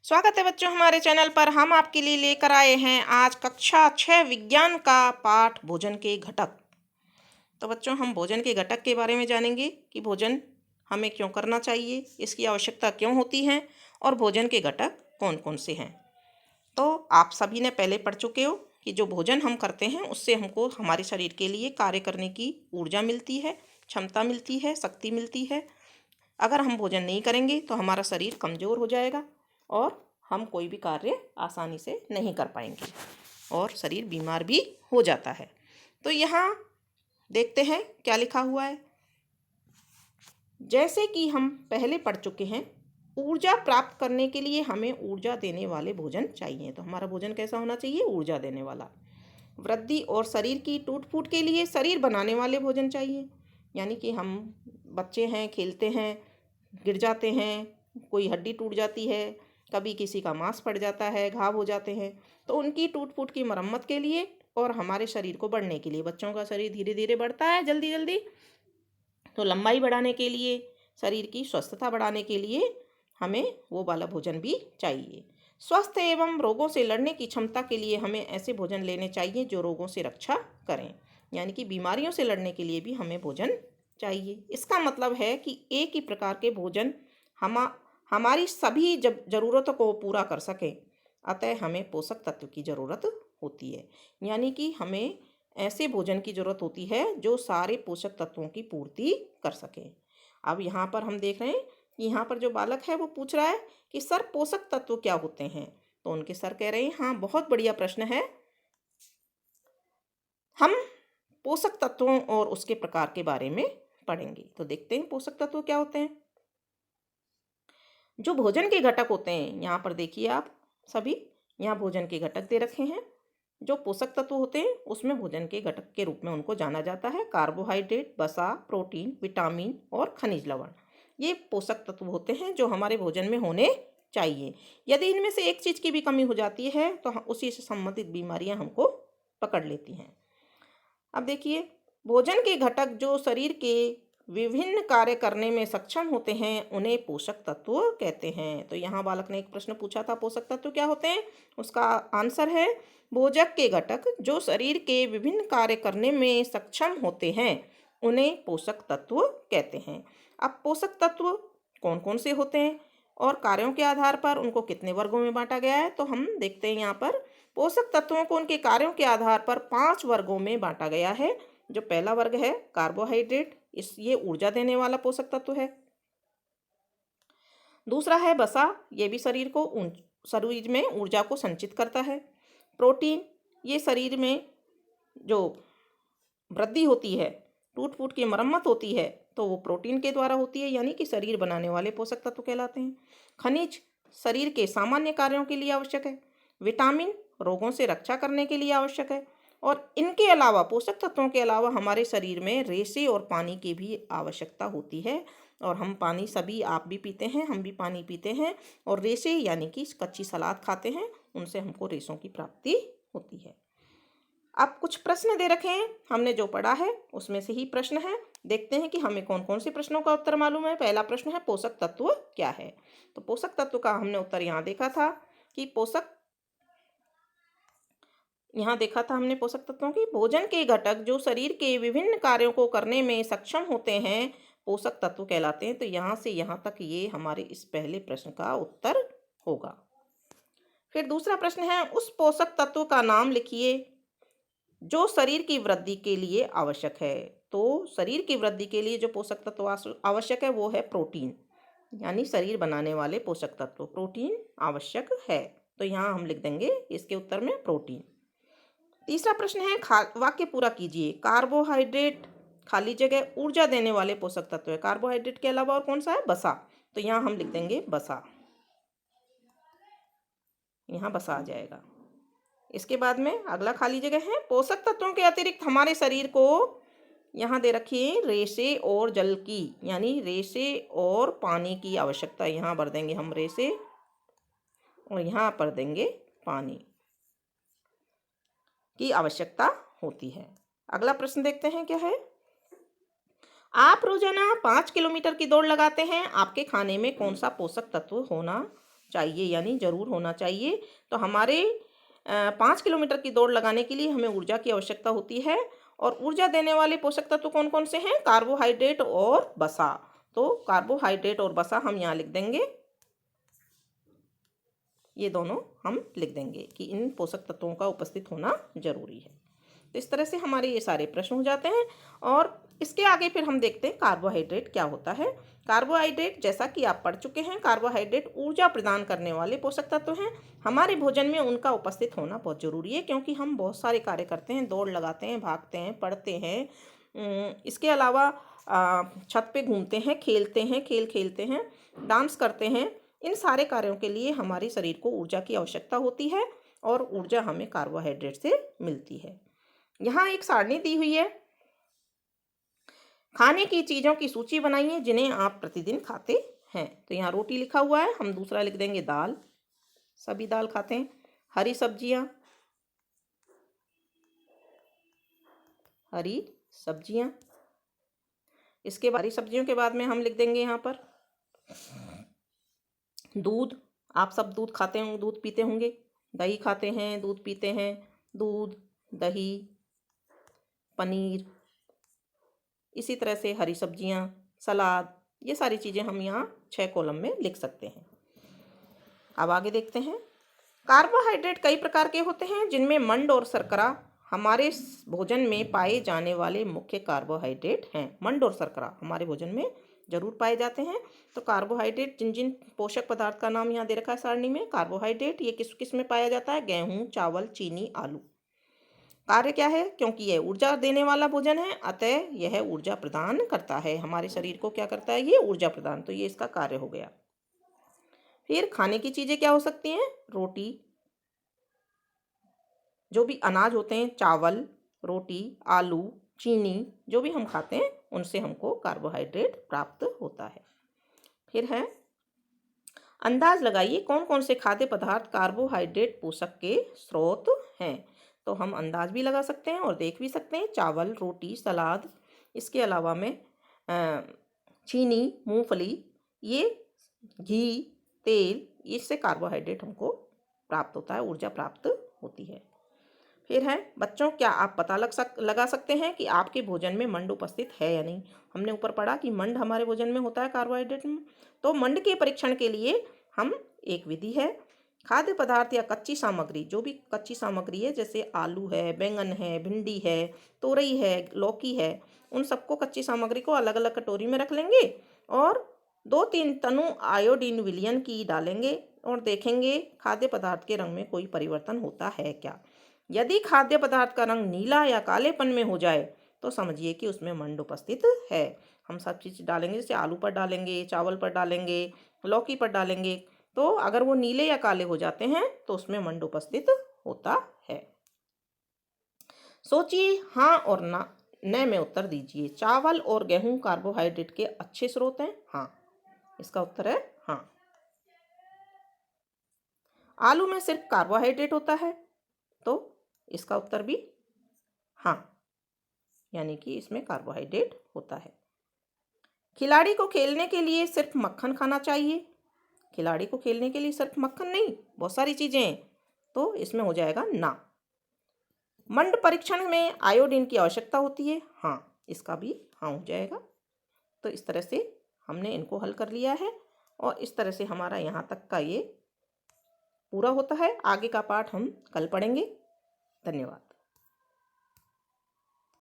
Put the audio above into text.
स्वागत है बच्चों हमारे चैनल पर। हम आपके लिए लेकर आए हैं आज कक्षा 6 विज्ञान का पाठ भोजन के घटक। तो बच्चों हम भोजन के घटक के बारे में जानेंगे कि भोजन हमें क्यों करना चाहिए, इसकी आवश्यकता क्यों होती है और भोजन के घटक कौन कौन से हैं। तो आप सभी ने पहले पढ़ चुके हो कि जो भोजन हम करते हैं उससे हमको हमारे शरीर के लिए कार्य करने की ऊर्जा मिलती है, क्षमता मिलती है, शक्ति मिलती है। अगर हम भोजन नहीं करेंगे तो हमारा शरीर कमज़ोर हो जाएगा और हम कोई भी कार्य आसानी से नहीं कर पाएंगे और शरीर बीमार भी हो जाता है। तो यहाँ देखते हैं क्या लिखा हुआ है। जैसे कि हम पहले पढ़ चुके हैं, ऊर्जा प्राप्त करने के लिए हमें ऊर्जा देने वाले भोजन चाहिए। तो हमारा भोजन कैसा होना चाहिए? ऊर्जा देने वाला। वृद्धि और शरीर की टूट फूट के लिए शरीर बनाने वाले भोजन चाहिए। यानी कि हम बच्चे हैं, खेलते हैं, गिर जाते हैं, कोई हड्डी टूट जाती है, कभी किसी का मांस फट जाता है, घाव हो जाते हैं, तो उनकी टूट फूट की मरम्मत के लिए और हमारे शरीर को बढ़ने के लिए, बच्चों का शरीर धीरे धीरे बढ़ता है जल्दी जल्दी, तो लंबाई बढ़ाने के लिए, शरीर की स्वस्थता बढ़ाने के लिए हमें वो वाला भोजन भी चाहिए। स्वस्थ एवं रोगों से लड़ने की क्षमता के लिए हमें ऐसे भोजन लेने चाहिए जो रोगों से रक्षा करें। यानी कि बीमारियों से लड़ने के लिए भी हमें भोजन चाहिए। इसका मतलब है कि एक ही प्रकार के भोजन हमारी सभी ज़रूरतों को पूरा कर सकें। अतः हमें पोषक तत्व की ज़रूरत होती है। यानी कि हमें ऐसे भोजन की ज़रूरत होती है जो सारे पोषक तत्वों की पूर्ति कर सके। अब यहाँ पर हम देख रहे हैं कि यहाँ पर जो बालक है वो पूछ रहा है कि सर पोषक तत्व क्या होते हैं। तो उनके सर कह रहे हैं हाँ बहुत बढ़िया प्रश्न है। हम पोषक तत्वों और उसके प्रकार के बारे में पढ़ेंगे। तो देखते हैं पोषक तत्व क्या होते हैं। जो भोजन के घटक होते हैं, यहाँ पर देखिए आप सभी, यहाँ भोजन के घटक दे रखे हैं। जो पोषक तत्व होते हैं उसमें भोजन के घटक के रूप में उनको जाना जाता है। कार्बोहाइड्रेट, वसा, प्रोटीन, विटामिन और खनिज लवण, ये पोषक तत्व होते हैं जो हमारे भोजन में होने चाहिए। यदि इनमें से एक चीज़ की भी कमी हो जाती है तो उसी से संबंधित बीमारियां हमको पकड़ लेती हैं। अब देखिए, भोजन के घटक जो शरीर के विभिन्न कार्य करने में सक्षम होते हैं उन्हें पोषक तत्व कहते हैं। तो यहाँ बालक ने एक प्रश्न पूछा था, पोषक तत्व क्या होते हैं? उसका आंसर है भोजन के घटक जो शरीर के विभिन्न कार्य करने में सक्षम होते हैं उन्हें पोषक तत्व कहते हैं। अब पोषक तत्व कौन कौन से होते हैं और कार्यों के आधार पर उनको कितने वर्गों में बांटा गया है, तो हम देखते हैं यहाँ पर पोषक तत्वों को उनके कार्यों के आधार पर 5 वर्गों में बांटा गया है। जो पहला वर्ग है कार्बोहाइड्रेट, ये ऊर्जा देने वाला पोषक तत्व है। दूसरा है वसा, ये भी शरीर में ऊर्जा को संचित करता है। प्रोटीन, ये शरीर में जो वृद्धि होती है, टूट फूट की मरम्मत होती है, तो वो प्रोटीन के द्वारा होती है, यानी कि शरीर बनाने वाले पोषक तत्व कहलाते हैं। खनिज, शरीर के सामान्य कार्यों के लिए आवश्यक है। विटामिन, रोगों से रक्षा करने के लिए आवश्यक है। और इनके अलावा, पोषक तत्वों के अलावा हमारे शरीर में रेशे और पानी की भी आवश्यकता होती है। और हम पानी, सभी आप भी पीते हैं, हम भी पानी पीते हैं, और रेशे यानी कि कच्ची सलाद खाते हैं, उनसे हमको रेशों की प्राप्ति होती है। अब कुछ प्रश्न दे रखे हैं, हमने जो पढ़ा है उसमें से ही प्रश्न है। देखते हैं कि हमें कौन कौन से प्रश्नों का उत्तर मालूम है। पहला प्रश्न है पोषक तत्व क्या है। तो पोषक तत्व का हमने उत्तर यहाँ देखा था कि हमने पोषक तत्वों की भोजन के घटक जो शरीर के विभिन्न कार्यों को करने में सक्षम होते हैं पोषक तत्व कहलाते हैं। तो यहाँ से यहाँ तक ये हमारे इस पहले प्रश्न का उत्तर होगा। फिर दूसरा प्रश्न है उस पोषक तत्व का नाम लिखिए जो शरीर की वृद्धि के लिए आवश्यक है। तो शरीर की वृद्धि के लिए जो पोषक तत्व आवश्यक है वो है प्रोटीन, यानी शरीर बनाने वाले पोषक तत्व प्रोटीन आवश्यक है। तो यहाँ हम लिख देंगे इसके उत्तर में प्रोटीन। तीसरा प्रश्न है वाक्य पूरा कीजिए। कार्बोहाइड्रेट, खाली जगह, ऊर्जा देने वाले पोषक तत्व है। कार्बोहाइड्रेट के अलावा और कौन सा है? वसा। तो यहाँ हम लिख देंगे वसा, यहाँ वसा आ जाएगा। इसके बाद में अगला खाली जगह है पोषक तत्वों के अतिरिक्त हमारे शरीर को, यहाँ दे रखिए रेशे और जल की, यानी रेशे और पानी की आवश्यकता। यहाँ भर देंगे हम रेशे और यहाँ पर देंगे पानी की आवश्यकता होती है। अगला प्रश्न देखते हैं क्या है। आप रोजाना 5 किलोमीटर की दौड़ लगाते हैं, आपके खाने में कौन सा पोषक तत्व होना चाहिए, यानी ज़रूर होना चाहिए। तो हमारे 5 किलोमीटर की दौड़ लगाने के लिए हमें ऊर्जा की आवश्यकता होती है। और ऊर्जा देने वाले पोषक तत्व कौन कौन से हैं? कार्बोहाइड्रेट और वसा। तो कार्बोहाइड्रेट और वसा हम यहाँ लिख देंगे, ये दोनों हम लिख देंगे कि इन पोषक तत्वों का उपस्थित होना जरूरी है। तो इस तरह से हमारे ये सारे प्रश्न हो जाते हैं। और इसके आगे फिर हम देखते हैं कार्बोहाइड्रेट क्या होता है। कार्बोहाइड्रेट, जैसा कि आप पढ़ चुके हैं, कार्बोहाइड्रेट ऊर्जा प्रदान करने वाले पोषक तत्व हैं। हमारे भोजन में उनका उपस्थित होना बहुत जरूरी है, क्योंकि हम बहुत सारे कार्य करते हैं, दौड़ लगाते हैं, भागते हैं, पढ़ते हैं, इसके अलावा छत पे घूमते हैं, खेलते हैं, खेल खेलते हैं, डांस करते हैं। इन सारे कार्यों के लिए हमारे शरीर को ऊर्जा की आवश्यकता होती है, और ऊर्जा हमें कार्बोहाइड्रेट से मिलती है। यहाँ एक सारणी दी हुई है, खाने की चीज़ों की सूची बनाइए जिन्हें आप प्रतिदिन खाते हैं। तो यहाँ रोटी लिखा हुआ है, हम दूसरा लिख देंगे दाल, सभी दाल खाते हैं। हरी सब्जियाँ, हरी सब्जियाँ। इसके बाद हरी सब्जियों के बाद में हम लिख देंगे यहाँ पर दूध, आप सब दूध खाते होंगे, दूध पीते होंगे। दही खाते हैं, दूध पीते हैं। दूध, दही, पनीर, इसी तरह से हरी सब्जियां, सलाद, ये सारी चीज़ें हम यहाँ 6 कॉलम में लिख सकते हैं। अब आगे देखते हैं। कार्बोहाइड्रेट कई प्रकार के होते हैं, जिनमें मंड और शर्करा हमारे भोजन में पाए जाने वाले मुख्य कार्बोहाइड्रेट हैं। मंड और शर्करा हमारे भोजन में जरूर पाए जाते हैं। तो कार्बोहाइड्रेट, जिन जिन पोषक पदार्थ का नाम यहाँ दे रखा है सारणी में, कार्बोहाइड्रेट ये किस किस में पाया जाता है? गेहूँ, चावल, चीनी, आलू। कार्य क्या है? क्योंकि यह ऊर्जा देने वाला भोजन है, अतः यह ऊर्जा प्रदान करता है। हमारे शरीर को क्या करता है? ये ऊर्जा प्रदान। तो ये इसका कार्य हो गया। फिर खाने की चीजें क्या हो सकती हैं? रोटी, जो भी अनाज होते हैं, चावल, रोटी, आलू, चीनी, जो भी हम खाते हैं उनसे हमको कार्बोहाइड्रेट प्राप्त होता है। फिर है, अंदाज लगाइए कौन कौन से खाद्य पदार्थ कार्बोहाइड्रेट पोषक के स्रोत हैं। तो हम अंदाज भी लगा सकते हैं और देख भी सकते हैं। चावल, रोटी, सलाद, इसके अलावा में चीनी, मूंगफली, ये घी, तेल, इससे कार्बोहाइड्रेट हमको प्राप्त होता है, ऊर्जा प्राप्त होती है। फिर है, बच्चों क्या आप पता लगा सकते हैं कि आपके भोजन में मंड उपस्थित है या नहीं? हमने ऊपर पढ़ा कि मंड हमारे भोजन में होता है कार्बोहाइड्रेट में। तो मंड के परीक्षण के लिए हम एक विधि है, खाद्य पदार्थ या कच्ची सामग्री, जो भी कच्ची सामग्री है, जैसे आलू है, बैंगन है, भिंडी है, तोरई है, लौकी है, उन सबको, कच्ची सामग्री को अलग अलग कटोरी में रख लेंगे और 2-3 तनु आयोडीन विलयन की डालेंगे और देखेंगे खाद्य पदार्थ के रंग में कोई परिवर्तन होता है क्या। यदि खाद्य पदार्थ का रंग नीला या कालेपन में हो जाए तो समझिए कि उसमें मंड उपस्थित है। हम सब चीज़ डालेंगे, जैसे आलू पर डालेंगे, चावल पर डालेंगे, लौकी पर डालेंगे, तो अगर वो नीले या काले हो जाते हैं तो उसमें मंड उपस्थित होता है। सोचिए, हाँ और ना न में उत्तर दीजिए। चावल और गेहूं कार्बोहाइड्रेट के अच्छे स्रोत हैं? हाँ, इसका उत्तर है हाँ। आलू में सिर्फ कार्बोहाइड्रेट होता है? तो इसका उत्तर भी हाँ, यानी कि इसमें कार्बोहाइड्रेट होता है। खिलाड़ी को खेलने के लिए सिर्फ मक्खन खाना चाहिए? खिलाड़ी को खेलने के लिए सिर्फ मक्खन नहीं, बहुत सारी चीजें हैं, तो इसमें हो जाएगा ना। मंड परीक्षण में आयोडीन की आवश्यकता होती है? हाँ, इसका भी हाँ हो जाएगा। तो इस तरह से हमने इनको हल कर लिया है और इस तरह से हमारा यहाँ तक का ये पूरा होता है। आगे का पाठ हम कल पढ़ेंगे। धन्यवाद।